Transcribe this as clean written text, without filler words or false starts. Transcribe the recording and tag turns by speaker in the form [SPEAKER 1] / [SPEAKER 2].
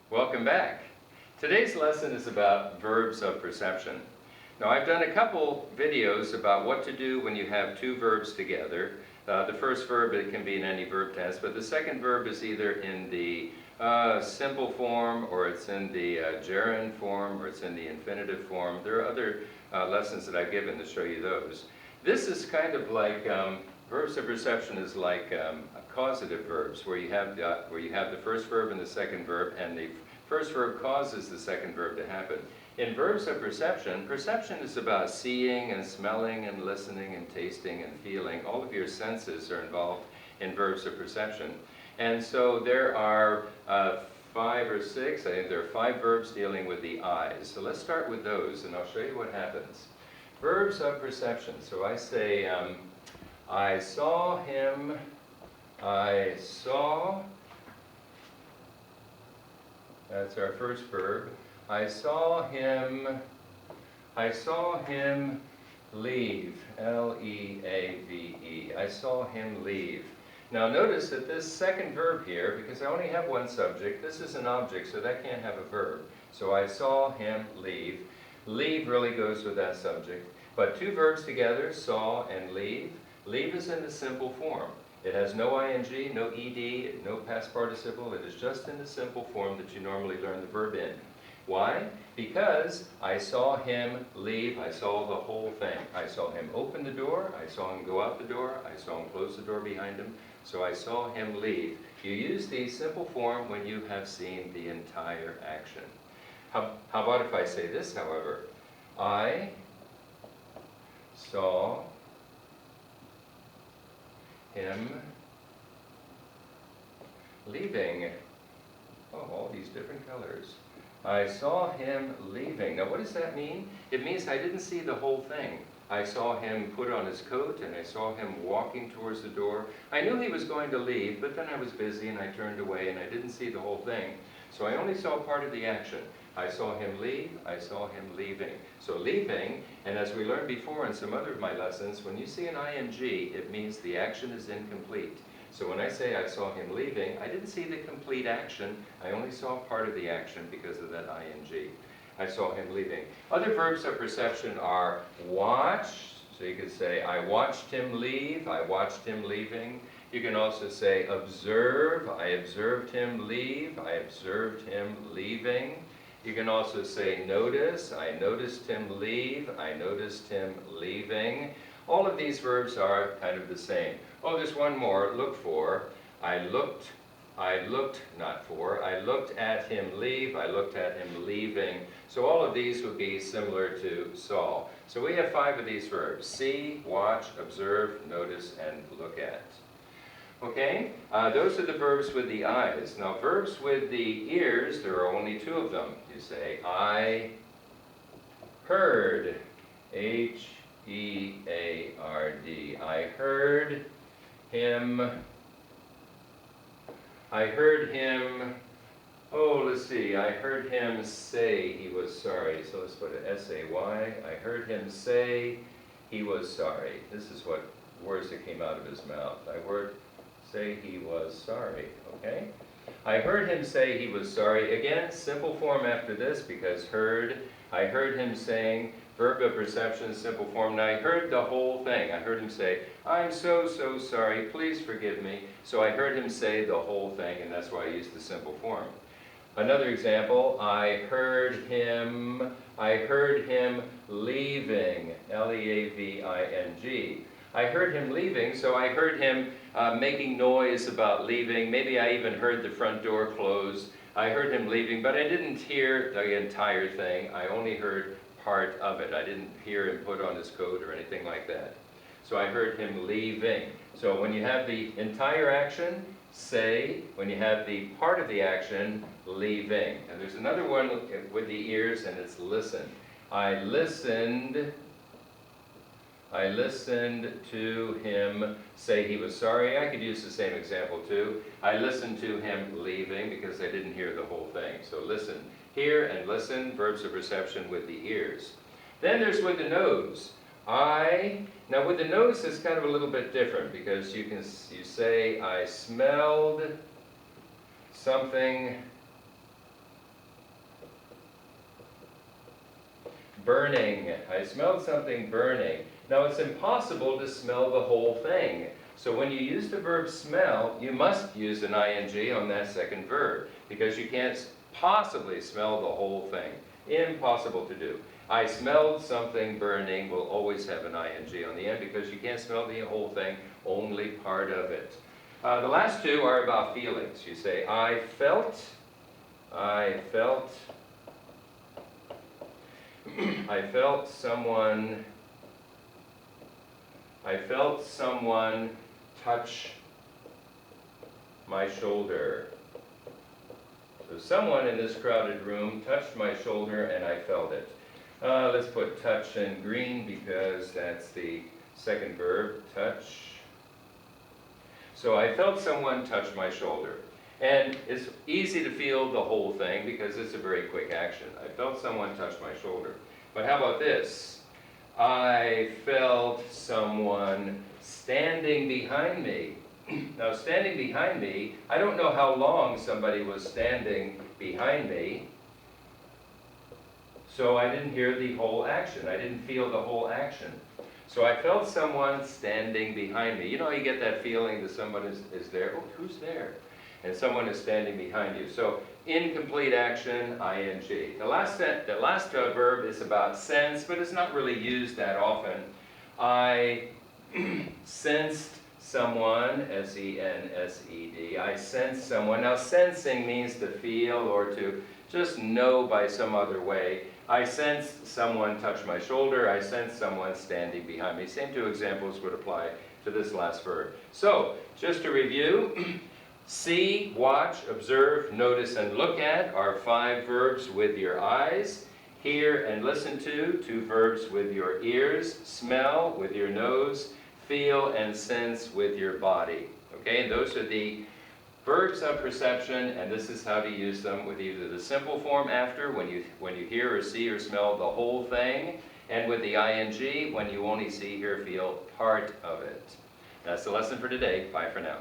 [SPEAKER 1] Welcome back. Today's lesson is about verbs of perception. Now, I've done a couple videos about what to do when you have two verbs together. The first verb, it can be in any verb tense, but the second verb is either in the simple form, or it's in the gerund form, or it's in the infinitive form. There are other lessons that I've given to show you those. This is kind of like verbs of perception is like causative verbs, where you have the first verb and the second verb, and the first verb causes the second verb to happen. In verbs of perception, perception is about seeing and smelling and listening and tasting and feeling. All of your senses are involved in verbs of perception. And so there are 5 or 6, I think there are 5 verbs dealing with the eyes. So let's start with those, and I'll show you what happens. Verbs of perception. So I say, I saw him, I saw, that's our first verb. I saw him leave, L-E-A-V-E. I saw him leave. Now notice that this second verb here, because I only have one subject, this is an object, so that can't have a verb. So I saw him leave. Leave really goes with that subject. But two verbs together, saw and leave. Leave is in the simple form. It has no ing, no ed, no past participle. It is just in the simple form that you normally learn the verb in. Why? Because I saw him leave. I saw the whole thing. I saw him open the door. I saw him go out the door. I saw him close the door behind him. So I saw him leave. You use the simple form when you have seen the entire action. How about if I say this, however? I saw him leaving. Oh, all these different colors. I saw him leaving. Now what does that mean? It means I didn't see the whole thing. I saw him put on his coat, and I saw him walking towards the door. I knew he was going to leave, but then I was busy and I turned away and I didn't see the whole thing. So I only saw part of the action. I saw him leave, I saw him leaving. So leaving, and as we learned before in some other of my lessons, when you see an ing, it means the action is incomplete. So when I say I saw him leaving, I didn't see the complete action. I only saw part of the action because of that ing. I saw him leaving. Other verbs of perception are watch. So you could say, I watched him leave, I watched him leaving. You can also say observe, I observed him leave, I observed him leaving. You can also say notice, I noticed him leave, I noticed him leaving. All of these verbs are kind of the same. Oh, there's one more, look for. I looked at him leave, I looked at him leaving. So all of these would be similar to saw. So we have 5 of these verbs: see, watch, observe, notice, and look at. Okay, those are the verbs with the eyes. Now verbs with the ears, there are only 2 of them. You say, I heard, H-E-A-R-D. I heard him, oh, let's see, I heard him say he was sorry. So let's put an S-A-Y. I heard him say he was sorry. This is what words that came out of his mouth. I heard say he was sorry, okay? I heard him say he was sorry. Again, simple form after this, because heard. I heard him saying, verb of perception, simple form. Now I heard the whole thing. I heard him say, I'm so sorry, please forgive me. So I heard him say the whole thing, and that's why I used the simple form. Another example, I heard him leaving, L-E-A-V-I-G. I heard him leaving, so I heard him making noise about leaving. Maybe I even heard the front door close. I heard him leaving, but I didn't hear the entire thing. I only heard part of it. I didn't hear him put on his coat or anything like that. So I heard him leaving. So when you have the entire action, say. When you have the part of the action, leaving. And there's another one with the ears, and it's listen. I listened to him say he was sorry. I could use the same example too. I listened to him leaving because I didn't hear the whole thing. So listen. Hear and listen, verbs of perception with the ears. Then there's with the nose. Now with the nose it's kind of a little bit different, because you say I smelled something burning. I smelled something burning. Now it's impossible to smell the whole thing. So when you use the verb smell, you must use an ing on that second verb, because you can't possibly smell the whole thing. Impossible to do. I smelled something burning will always have an ing on the end, because you can't smell the whole thing, only part of it. The last two are about feelings. You say, I felt someone touch my shoulder. So someone in this crowded room touched my shoulder and I felt it. Let's put touch in green because that's the second verb, touch. So I felt someone touch my shoulder. And it's easy to feel the whole thing because it's a very quick action. I felt someone touch my shoulder. But how about this? I felt someone standing behind me. Now, standing behind me, I don't know how long somebody was standing behind me, so I didn't hear the whole action. I didn't feel the whole action. So I felt someone standing behind me. You know, you get that feeling that someone is there. Oh, who's there? And someone is standing behind you. So incomplete action, ing. The last verb is about sense, but it's not really used that often. I sensed someone, S-E-N-S-E-D. I sensed someone. Now sensing means to feel or to just know by some other way. I sensed someone touch my shoulder. I sensed someone standing behind me. Same two examples would apply to this last verb. So, just to review, see, watch, observe, notice, and look at are 5 verbs with your eyes. Hear and listen to, 2 verbs with your ears. Smell with your nose. Feel and sense with your body. Okay, and those are the verbs of perception, and this is how to use them with either the simple form after, when you hear or see or smell the whole thing, and with the ing, when you only see, hear, feel part of it. That's the lesson for today. Bye for now.